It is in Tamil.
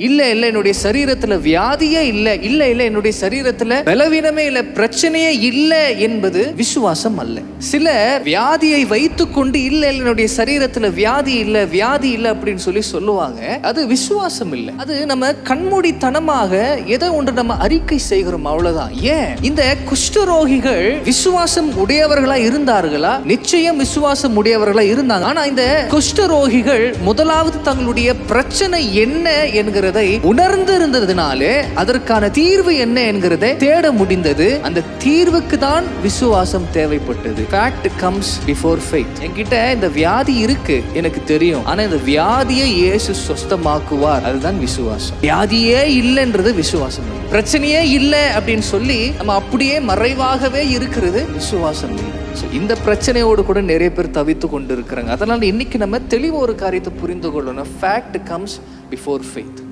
இல்ல என்னுடைய சரீரத்துல வியாதியே இல்ல என்னுடைய சரீரத்துல பலவீனமே இல்ல, பிரச்சனையே இல்ல என்பது விசுவாசம் அல்ல. சில வியாதியை வைத்துக்கொண்டு இல்ல என்னுடைய சரீரத்துல வியாதி இல்ல அப்படின்னு சொல்லுவாங்க. அது விசுவாசம் இல்ல. அது நம்ம கண்மூடித்தனமாக ஏதோ ஒன்று நம்ம அறிக்கை செய்கிறோம், அவ்வளவுதான். ஏன் இந்த குஷ்டரோகிகள் விசுவாசம் உடையவர்களா இருந்தார்களா? நிச்சயம் விசுவாசம் உடையவர்களா இருந்தாங்க. ஆனா இந்த குஷ்டரோகிகள் முதலாவது தங்களுடைய பிரச்சனை என்ன என்கிறதை உணர்ந்து இருந்ததுனாலே அதற்கான தீர்வு என்ன என்கிறதை தேட முடிந்தது. அந்த தீர்வுக்கு தான் விசுவாசம் தேவைப்பட்டது. Fact comes before faith. என்கிட்ட இந்த வியாதி இருக்கு, எனக்கு தெரியும். ஆனா இந்த வியாதியை இயேசு சுஸ்தமாக்குவார், அதுதான் விசுவாசம். வியாதியே இல்லைன்றது விசுவாசம். பிரச்சனையே இல்லை அப்படின்னு சொல்லி நம்ம அப்படியே மறைவாகவே இருக்கிறது விசுவாசம் இல்லை. இந்த பிரச்சனையோடு கூட நிறைய பேர் தவித்து கொண்டு இருக்கிறாங்க. அதனால இன்னைக்கு நம்ம தெளிவா ஒரு காரியத்தை புரிந்து கொள்ளணும். Fact comes before faith.